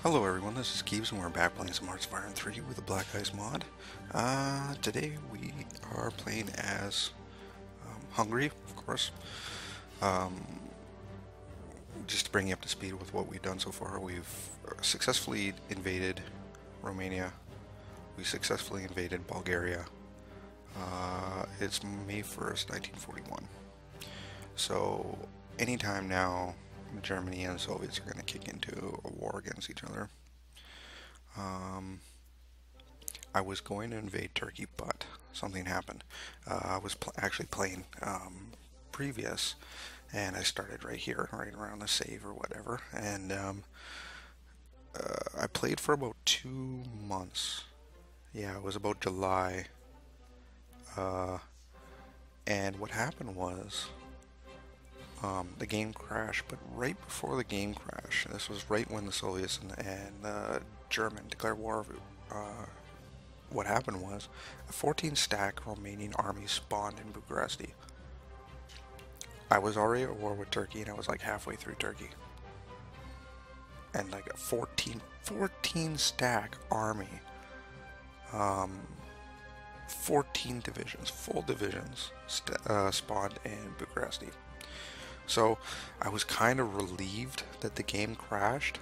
Hello everyone, this is Keeves and we're back playing some Hearts of Iron 3 with the BlackICE mod. Today we are playing as Hungary, of course. Um, just to bring you up to speed with what we've done so far, we've successfully invaded Romania. We successfully invaded Bulgaria. It's May 1st, 1941. So anytime now, Germany and the Soviets are going to kick into a war against each other. I was going to invade Turkey, but something happened. I was actually playing previous, and I started right here, right around the save or whatever, and I played for about 2 months. Yeah, it was about July, and what happened was the game crashed, but right before the game crashed, this was right when the Soviets and the German declared war. What happened was a 14-stack Romanian army spawned in Bucharest. I was already at war with Turkey, and I was like halfway through Turkey, and like a 14-stack army, 14 divisions, full divisions, spawned in Bucharest. So I was kind of relieved that the game crashed.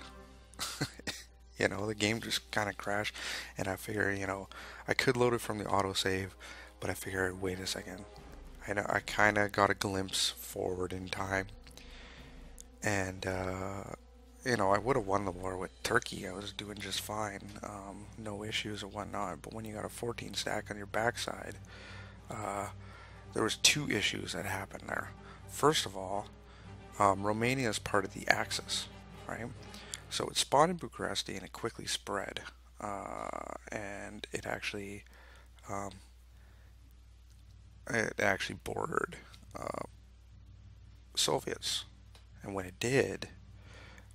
You know, the game just kind of crashed, and I figured, you know, I could load it from the autosave, but I figured, wait a second. I know I kind of got a glimpse forward in time, and you know, I would have won the war with Turkey. I was doing just fine, no issues or whatnot. But when you got a 14 stack on your backside, there was two issues that happened there. First of all, Romania is part of the Axis, right? So it spawned in Bucharest and it quickly spread, and it actually bordered Soviets. And when it did,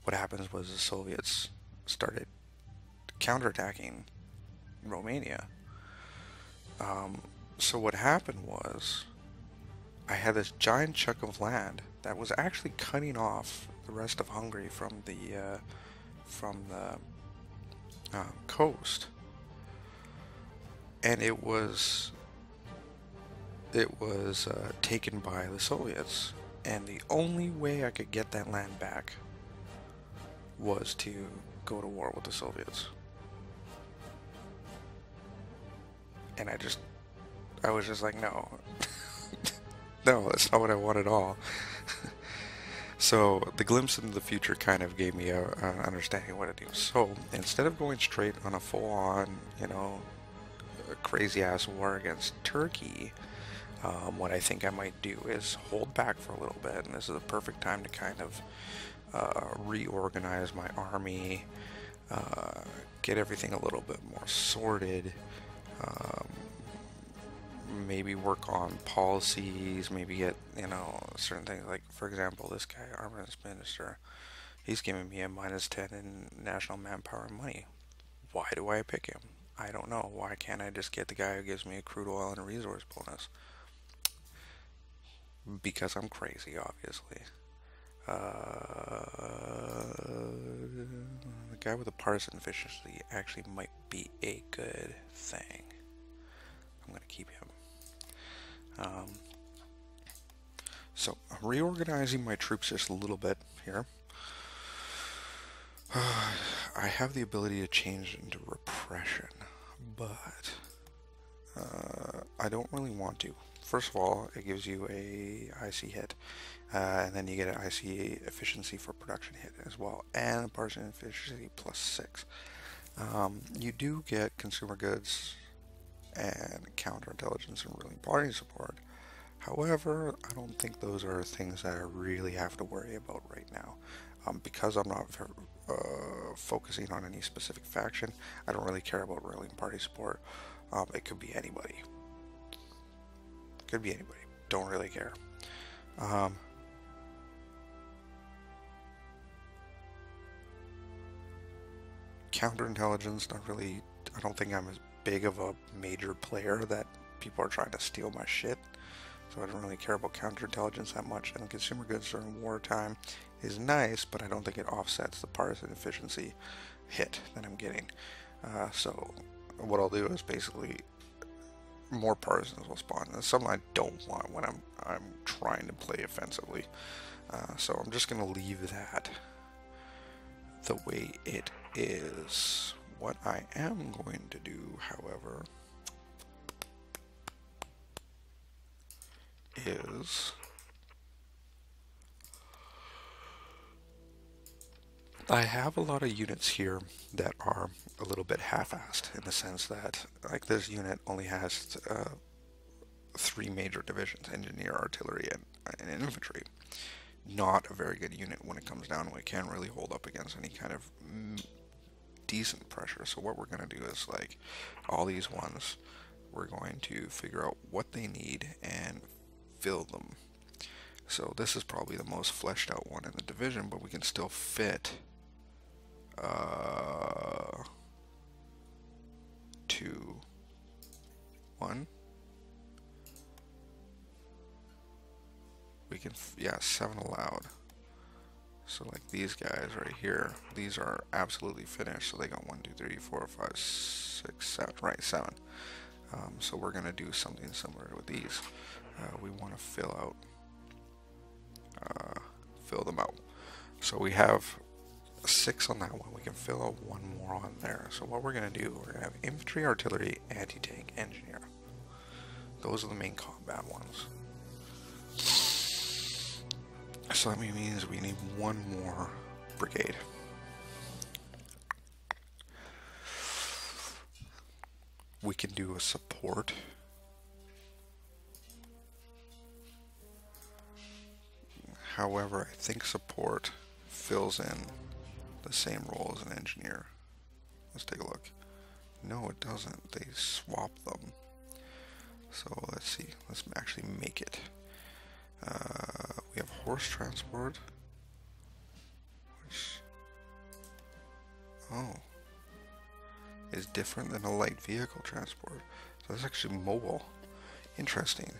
what happens was the Soviets started counterattacking Romania. So what happened was, I had this giant chunk of land that was actually cutting off the rest of Hungary from the coast, and it was taken by the Soviets, and the only way I could get that land back was to go to war with the Soviets. And I was just like, no. No, that's not what I want at all. So the glimpse into the future kind of gave me an understanding of what to do. So instead of going straight on a full-on, you know, crazy-ass war against Turkey, what I think I might do is hold back for a little bit, and this is the perfect time to kind of reorganize my army, get everything a little bit more sorted, maybe work on policies, maybe get, you know, certain things. Like, for example, this guy, Armaments Minister, he's giving me a -10 in national manpower and money. Why do I pick him? I don't know. Why can't I just get the guy who gives me a crude oil and a resource bonus? Because I'm crazy, obviously. The guy with the partisan efficiency actually might be a good thing. I'm going to keep him. So I'm reorganizing my troops just a little bit here. I have the ability to change into repression, but I don't really want to. First of all, it gives you a IC hit, and then you get an IC efficiency for production hit as well, and a partisan efficiency +6. You do get consumer goods and counterintelligence and ruling party support. However, I don't think those are things that I really have to worry about right now. Because I'm not focusing on any specific faction, I don't really care about ruling party support. It could be anybody. Could be anybody. Don't really care. Counterintelligence, not really. I don't think I'm as big of a major player that people are trying to steal my shit. So I don't really care about counterintelligence that much. And consumer goods during wartime, is nice, but I don't think it offsets the partisan efficiency hit that I'm getting. So what I'll do is basically more partisans will spawn. That's something I don't want when I'm trying to play offensively. So I'm just gonna leave that the way it is. What I am going to do, however, is I have a lot of units here that are a little bit half-assed in the sense that, like, this unit only has 3 major divisions: engineer, artillery, and infantry. Not a very good unit when it comes down to it. Can't really hold up against any kind of decent pressure. So what we're going to do is, like, all these ones, we're going to figure out what they need and fill them. So this is probably the most fleshed out one in the division, but we can still fit 2, 1. We can, yeah, 7 allowed. So like these guys right here, these are absolutely finished. So they got 1, 2, 3, 4, 5, 6, 7, right, 7. So we're gonna do something similar with these. We want to fill them out. So we have 6 on that one. We can fill out 1 more on there. So what we're gonna do, we're gonna have infantry, artillery, anti-tank, engineer. Those are the main combat ones. So that means we need 1 more brigade. We can do a support. However, I think support fills in the same role as an engineer. Let's take a look. No, it doesn't. They swap them. So let's see. Let's actually make it. We have horse transport, which, is different than a light vehicle transport. So that's actually mobile. Interesting.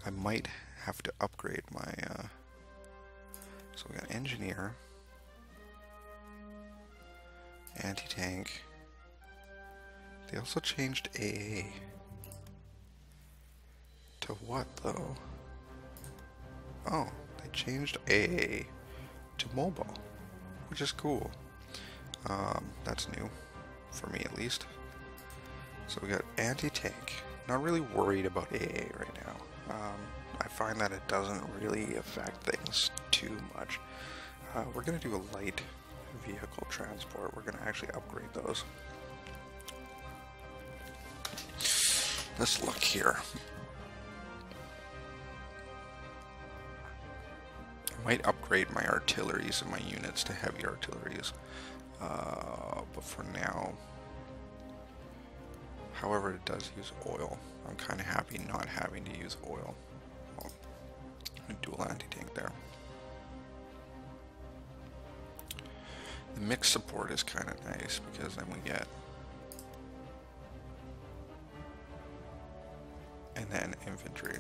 I might have to upgrade my, so we got engineer, anti-tank. They also changed AA. To what, though? Oh, they changed AA to mobile, which is cool. That's new, for me at least. So we got anti-tank. Not really worried about AA right now. I find that it doesn't really affect things too much. We're going to do a light vehicle transport. We're going to actually upgrade those. Let's look here. I might upgrade my artilleries and my units to heavy artilleries, but for now, however, it does use oil. I'm kind of happy not having to use oil. Well, dual anti-tank there. The mixed support is kind of nice because then we get, and then infantry.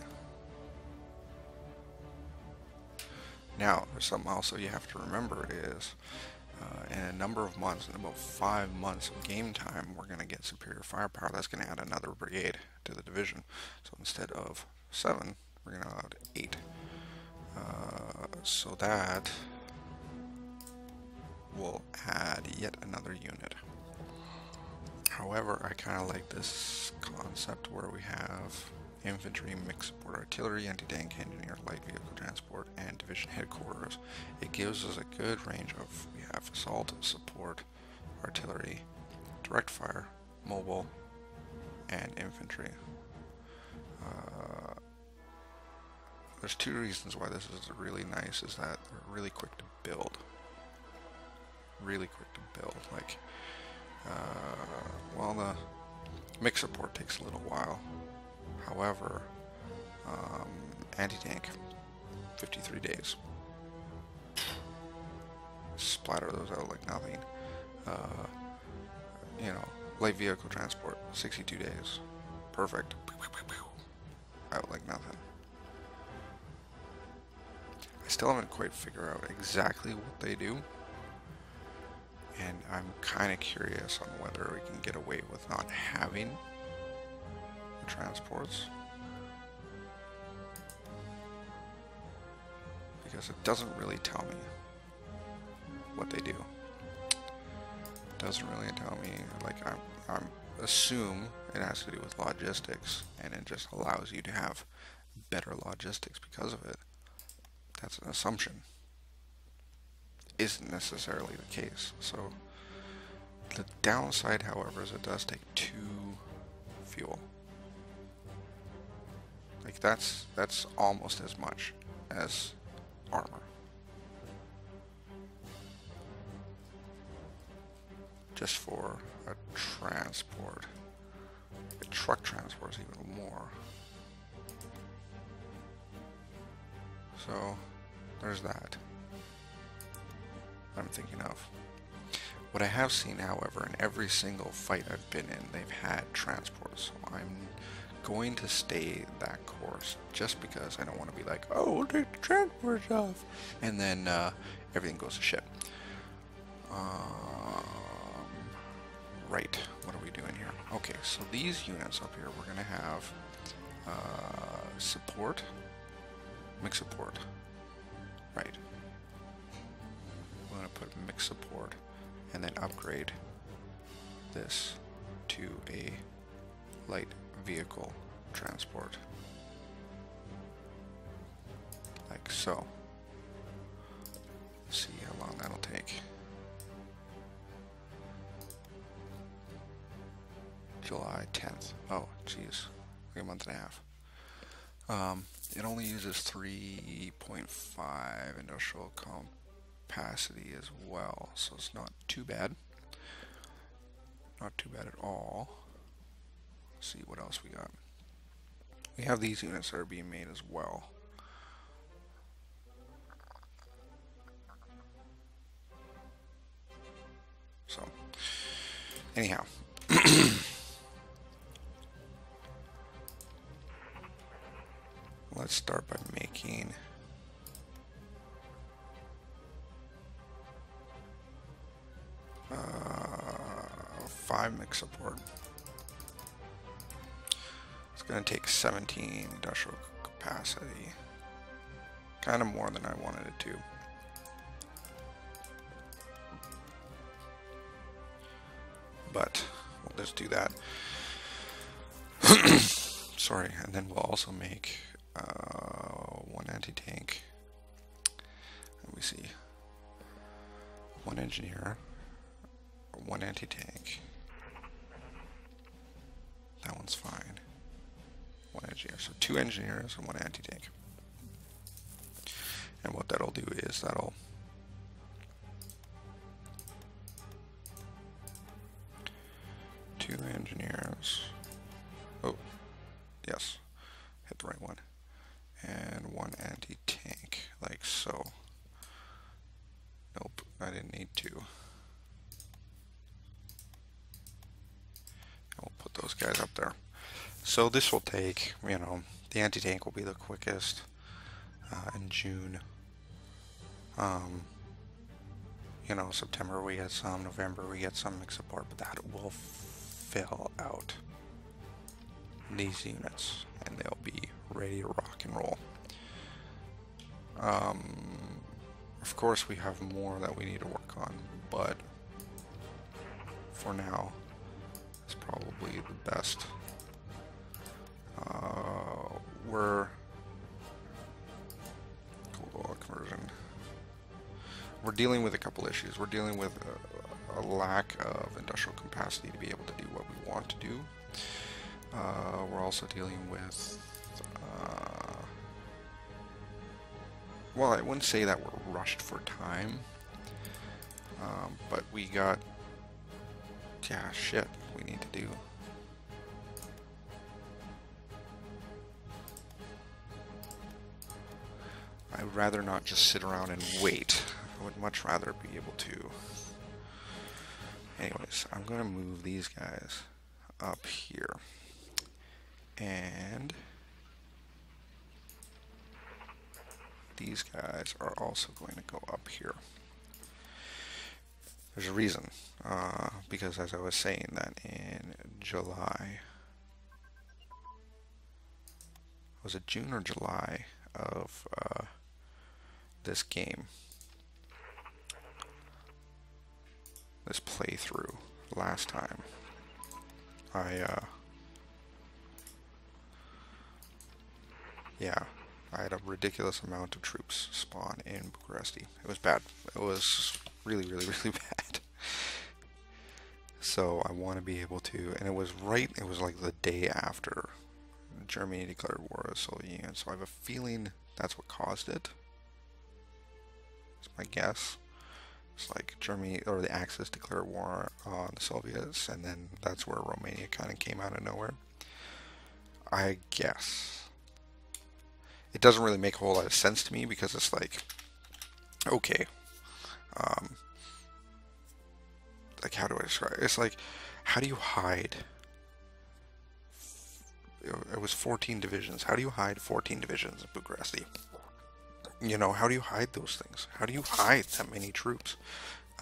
Now, there's something else you have to remember is, in a number of months, in about 5 months of game time, we're going to get superior firepower. That's going to add another brigade to the division. So instead of 7, we're going to add 8. So that will add yet another unit. However, I kind of like this concept where we have infantry, mixed support, artillery, anti-tank, engineer, light vehicle transport, and division headquarters. It gives us a good range of, we have assault, support, artillery, direct fire, mobile, and infantry. There's 2 reasons why this is really nice, is that they're really quick to build. Really quick to build. Like, well, the mixed support takes a little while. However, anti-tank, 53 days. Splatter those out like nothing. You know, light vehicle transport, 62 days. Perfect. Out like nothing. I still haven't quite figured out exactly what they do. And I'm kind of curious on whether we can get away with not having the transports. Because it doesn't really tell me what they do. It doesn't really tell me, like, I'm assume it has to do with logistics, and it just allows you to have better logistics because of it. That's an assumption. Isn't necessarily the case. So the downside, however, is it does take 2 fuel. Like that's almost as much as armor. Just for a transport. A truck transport is even more. So there's that I'm thinking of. What I have seen, however, in every single fight I've been in, they've had transports. So I'm going to stay that course just because I don't want to be like, oh, we'll take the transports off, and then everything goes to shit. Right, what are we doing here? Okay, so these units up here, we're going to have support, mix support. Right. We're going to put mix support and then upgrade this to a light vehicle transport. Like so. Let's see how long that'll take. July 10th. Oh, geez. Like a month and a half. It only uses 3.5 industrial capacity as well, so it's not too bad. Not too bad at all. Let's see what else we got. We have these units that are being made as well. So, anyhow. Let's start by making five mix support. It's going to take 17 industrial capacity. Kind of more than I wanted it to. But we'll just do that. Sorry, and then we'll also make one anti-tank. Let me see. One engineer, one anti-tank. That one's fine. One engineer. So 2 engineers and 1 anti-tank. And what that'll do is that'll two engineers. Oh, yes. Hit the right one. And 1 anti-tank, like so. Nope, I didn't need to. And we'll put those guys up there. So this will take, you know, the anti-tank will be the quickest in June. You know, September we get some, November we get some mix support, but that will fill out these units and they'll be ready to rock and roll. Of course we have more that we need to work on, but for now it's probably the best. We're dealing with a couple issues. We're dealing with a lack of industrial capacity to be able to do what we want to do. We're also dealing with well, I wouldn't say that we're rushed for time, but we got, yeah, shit we need to do. I would rather not just sit around and wait. I would much rather be able to. Anyways, I'm going to move these guys up here. And these guys are also going to go up here. There's a reason, because as I was saying that in July, was it June or July of this game, this playthrough last time, I had a ridiculous amount of troops spawn in Bucharest. It was bad. It was really, really, really bad. So I want to be able to, and it was like the day after Germany declared war on the Soviet Union, so I have a feeling that's what caused it. It's my guess. It's like Germany, or the Axis, declared war on the Soviets, and then that's where Romania kind of came out of nowhere. I guess. It doesn't really make a whole lot of sense to me, because it's like, okay, like, how do I describe it? It's like, how do you hide? It was 14 divisions. How do you hide 14 divisions in Bucharest? You know, how do you hide those things? How do you hide that many troops?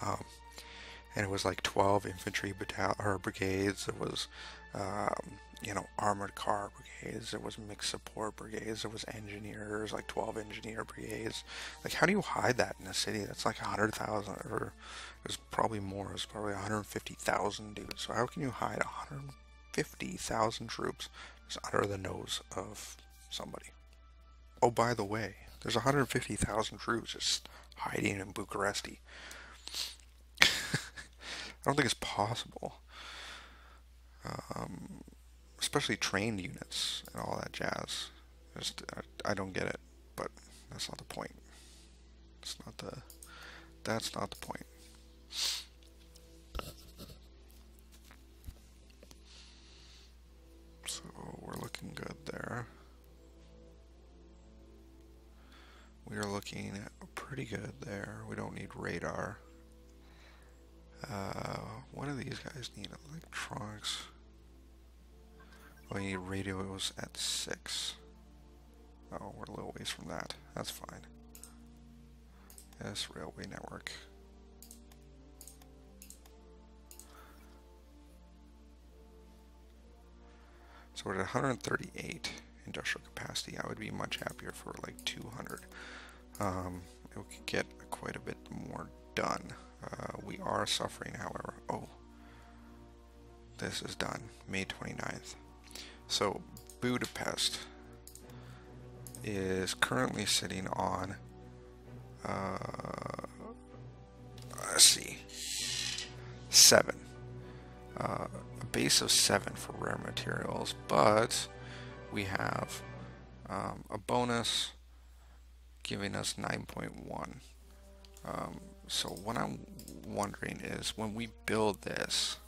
And it was like 12 infantry brigades. It was, you know, armored car brigades. There was mixed support brigades. There was engineers, like 12 engineer brigades. Like, how do you hide that in a city that's like 100,000, or it was probably more. It was probably 150,000 dudes. So how can you hide 150,000 troops just under the nose of somebody? Oh, by the way, there's 150,000 troops just hiding in Bucharest. I don't think it's possible. Especially trained units and all that jazz. I don't get it, but that's not the point. That's not the point. So we're looking good there. We are looking pretty good there. We don't need radar. What do these guys need? Electronics. Oh, you need radios at 6. Oh, we're a little ways from that. That's fine. Yes, railway network. So we're at 138 industrial capacity. I would be much happier for like 200. We could get quite a bit more done. We are suffering, however. Oh, this is done. May 29th. So Budapest is currently sitting on, let's see, 7. A base of 7 for rare materials, but we have a bonus giving us 9.1. So what I'm wondering is, when we build this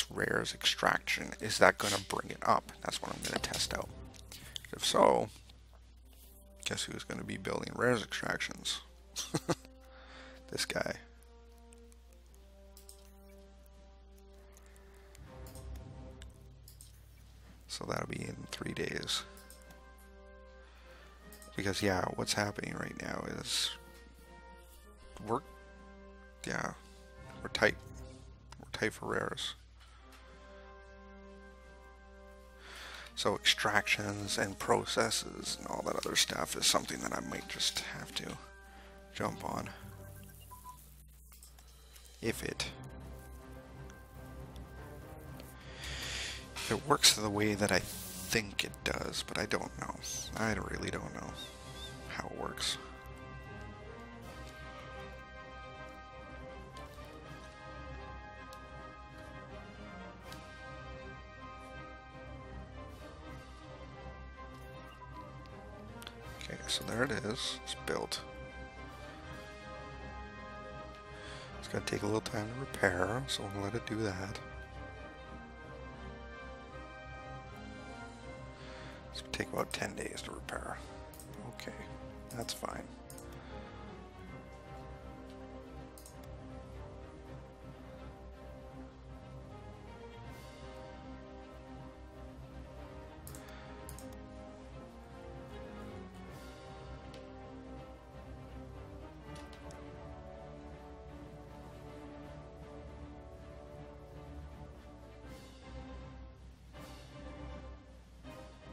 rares extraction, is that going to bring it up? That's what I'm going to test out. If so, guess who's going to be building rares extractions? This guy. So that'll be in 3 days. Because yeah, what's happening right now is we're tight. We're tight for rares. So extractions and processes and all that other stuff is something that I might just have to jump on. If it works the way that I think it does, but I don't know. I really don't know how it works. Okay, so there it is. It's built. It's going to take a little time to repair, so we'll let it do that. It's going to take about 10 days to repair. Okay, that's fine.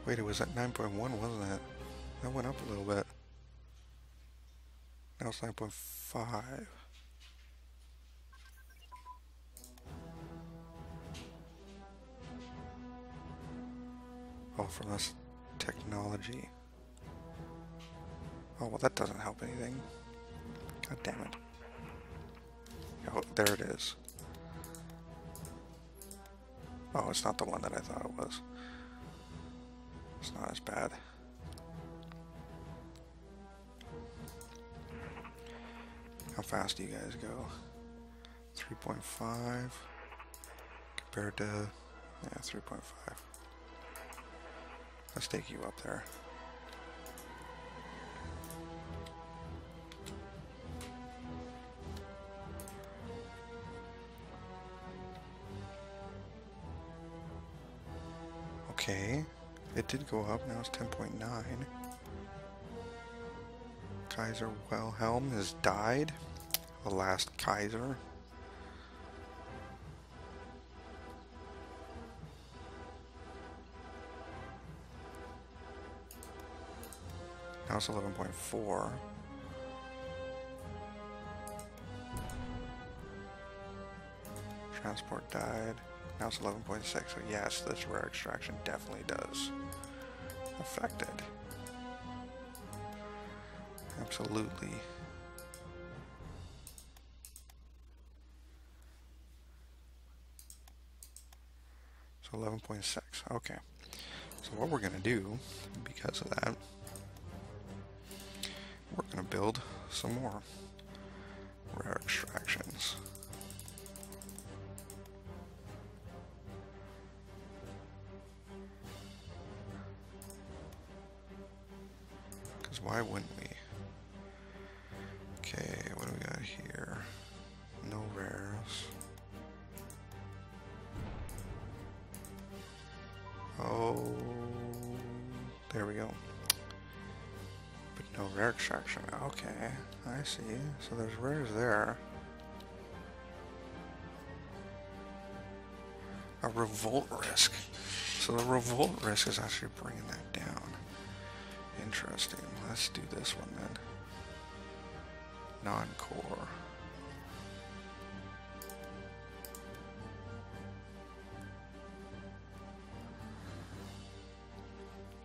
Wait, it was at 9.1, wasn't it? That went up a little bit. Now it's 9.5. Oh, from this technology. Oh, well, that doesn't help anything. God damn it. Oh, there it is. Oh, it's not the one that I thought it was. It's not as bad. How fast do you guys go? 3.5 compared to, yeah, 3.5. Let's take you up there. Okay, it did go up, now it's 10.9. Kaiser Wilhelm has died. The last Kaiser. Now it's 11.4. Transport died. Now it's 11.6. So yes, this rare extraction definitely does affect it. Absolutely. So 11.6. Okay. So what we're going to do, because of that, we're going to build some more rare extractions. Because why wouldn't we? Okay, what do we got here? No rares. Oh, there we go. But no rare extraction. Okay, I see. So there's rares there. A revolt risk. So the revolt risk is actually bringing that down. Interesting. Let's do this one then. Non-core.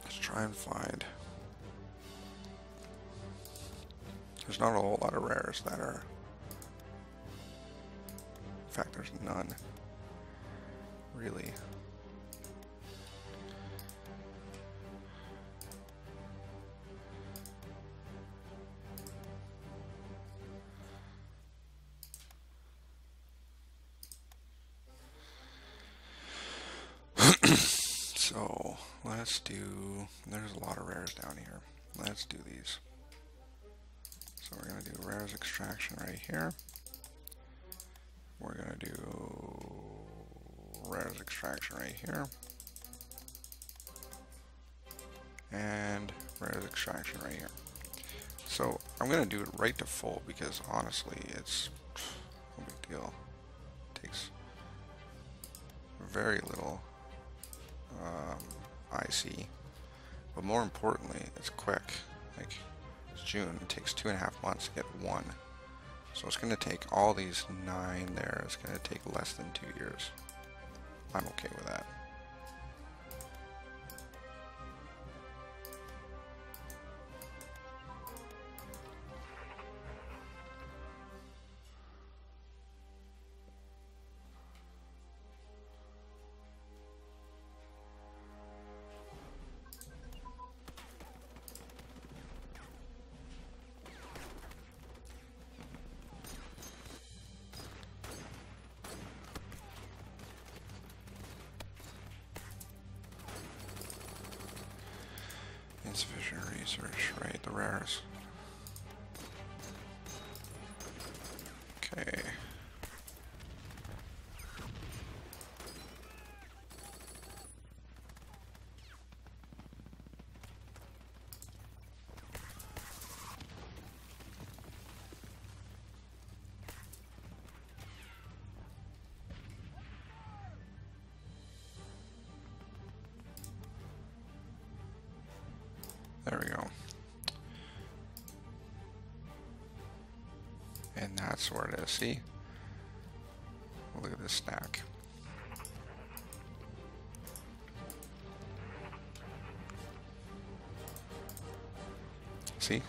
Let's try and find. There's not a whole lot of rares that are. In fact, there's none. Really. So let's do, there's a lot of rares down here. Let's do these. So we're going to do rares extraction right here. We're going to do rares extraction right here. And rares extraction right here. So I'm going to do it right to full because honestly it's no big deal. It takes very little IC, but more importantly it's quick. Like it's June, it takes 2.5 months to get one, so it's going to take all these 9 there, it's going to take less than 2 years. I'm okay with that. Insufficient research, right? The rares. Okay. And that's where it is. See? Look at this stack. See?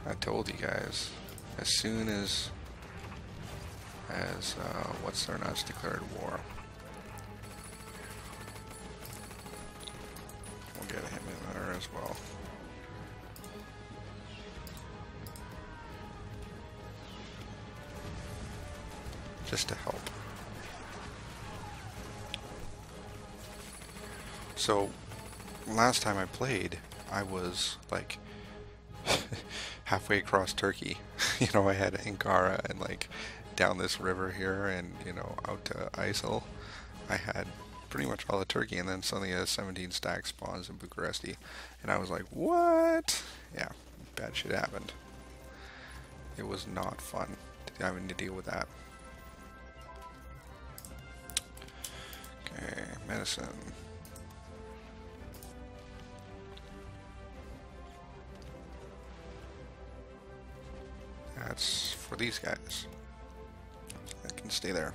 I told you guys, as soon as what's their nuts declared war, we'll get him in there as well. Just to help. So, last time I played, I was like halfway across Turkey. You know, I had Ankara and like down this river here and, you know, out to ISIL. I had pretty much all of Turkey, and then suddenly a 17 stack spawns in Bucharesti. And I was like, what? Yeah, bad shit happened. It was not fun having to deal with that. Okay, medicine. That's for these guys. I can stay there.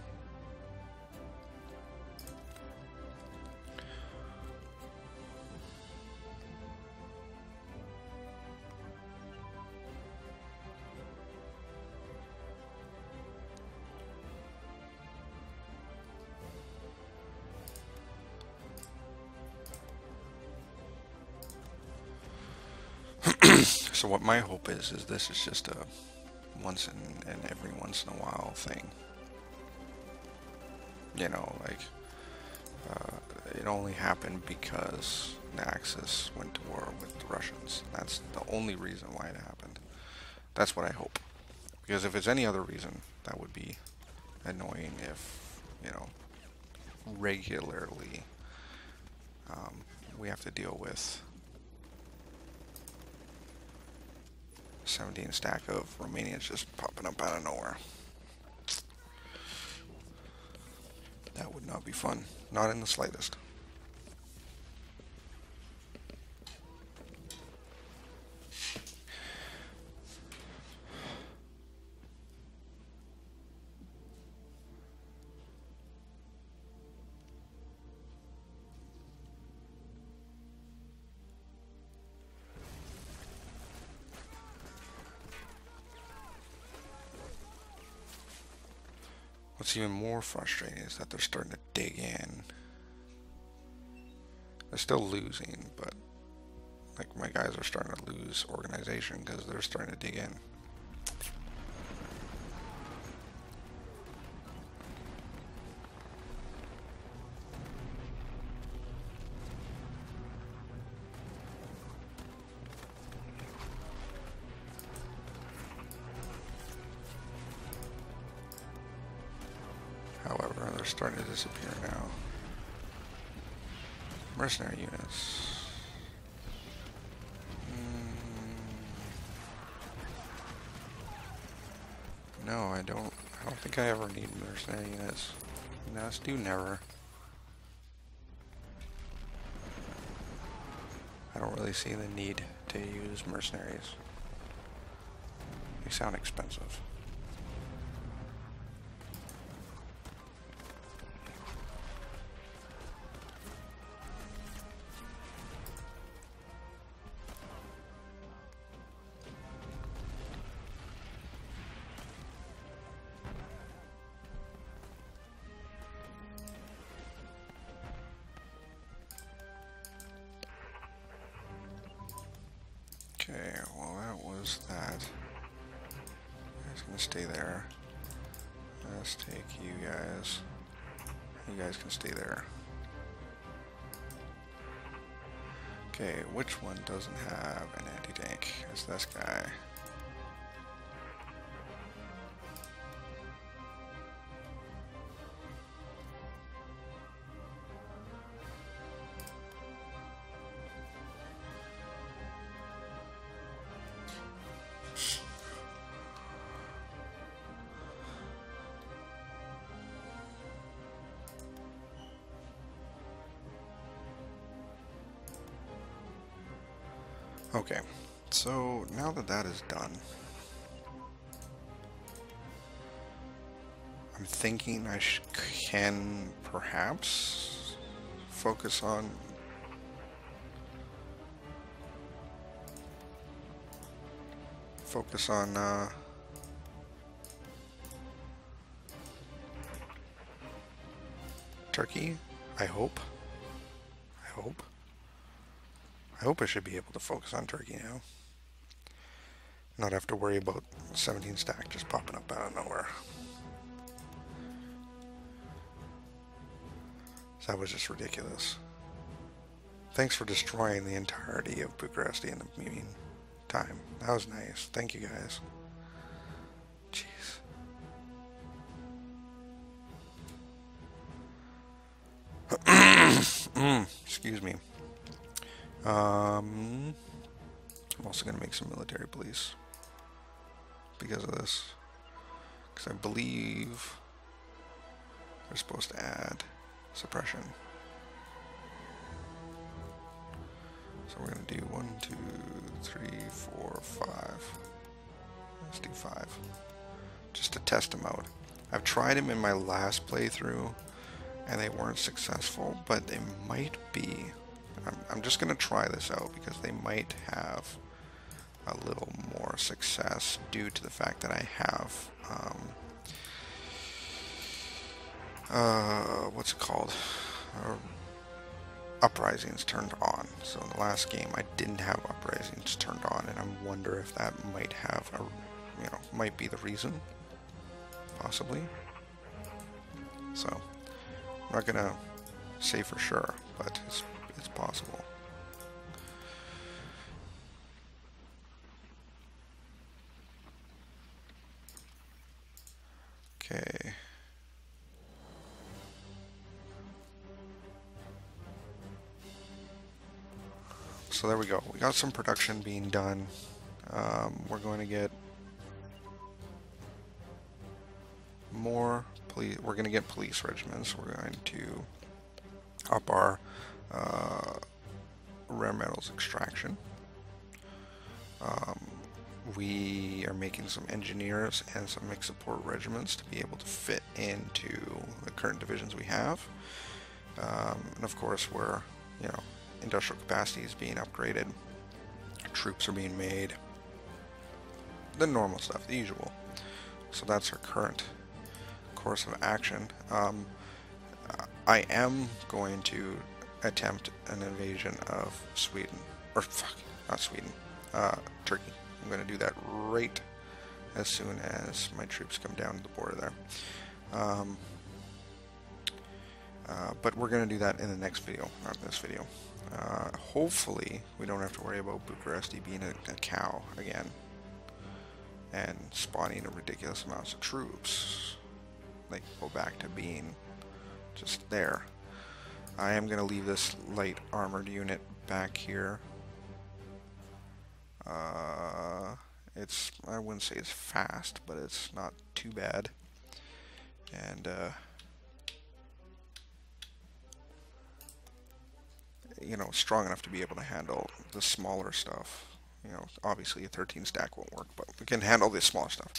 So what my hope is this is just a once in every once in a while thing. You know, like it only happened because Naxos went to war with the Russians. That's the only reason why it happened. That's what I hope. Because if it's any other reason, that would be annoying if, you know, regularly we have to deal with 17 stack of Romanians just popping up out of nowhere. That would not be fun. Not in the slightest. What's even more frustrating is that they're starting to dig in. They're still losing, but like my guys are starting to lose organization because they're starting to dig in. However, they're starting to disappear now. Mercenary units. No, I don't think I ever need mercenary units. Nas do never. I don't really see the need to use mercenaries. They sound expensive. Okay, well that was that. You guys gonna stay there. Let's take you guys. You guys can stay there. Okay, which one doesn't have an anti-tank? It's this guy. Okay, so now that that is done, I'm thinking I can perhaps focus on Turkey. I hope. I hope. I hope I should be able to focus on Turkey now. Not have to worry about 17 stack just popping up out of nowhere. So that was just ridiculous. Thanks for destroying the entirety of Bucharest in the meantime. That was nice. Thank you guys. Jeez. Excuse me. I'm also going to make some military police because of this. Because I believe they're supposed to add suppression. So we're going to do 1, 2, 3, 4, 5. Let's do 5. Just to test them out. I've tried them in my last playthrough and they weren't successful, but they might be. I'm just going to try this out because they might have a little more success due to the fact that I have what's it called? Uprisings turned on. So in the last game I didn't have uprisings turned on, and I wonder if that might have a, might be the reason, possibly. So I'm not gonna say for sure, but it's possible. Okay. So there we go. We got some production being done. We're going to get more police. We're going to get police regiments. We're going to up our rare metals extraction. We are making some engineers and some mixed support regiments to be able to fit into the current divisions we have. And of course, we're, industrial capacity is being upgraded. Troops are being made. The normal stuff, the usual. So that's our current course of action. I am going to attempt an invasion of Sweden. Or, fuck, not Sweden. Turkey. I'm going to do that right as soon as my troops come down to the border there. But we're going to do that in the next video, not this video. Hopefully, we don't have to worry about Bucharest being a cow again and spawning a ridiculous amounts of troops. Like, go back to being just there. I am going to leave this light armored unit back here. I wouldn't say it's fast, but it's not too bad. And, strong enough to be able to handle the smaller stuff. Obviously a 13 stack won't work, but we can handle the smaller stuff.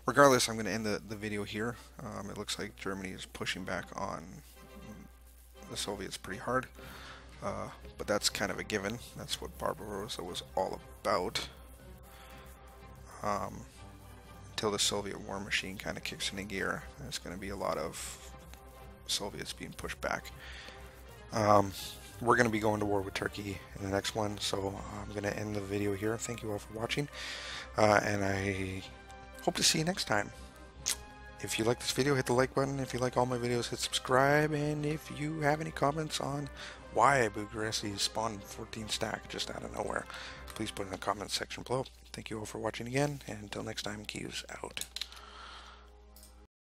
Regardless, I'm going to end the video here. It looks like Germany is pushing back on the Soviets pretty hard, but that's kind of a given. That's what Barbarossa was all about. Until the Soviet war machine kind of kicks into gear, there's going to be a lot of Soviets being pushed back. We're going to be going to war with Turkey in the next one, so I'm going to end the video here. Thank you all for watching, and I hope to see you next time. If you like this video, hit the like button. If you like all my videos, hit subscribe. And if you have any comments on why Bucharest spawned 14 stack just out of nowhere, please put in the comments section below. Thank you all for watching again, and until next time, Keys out.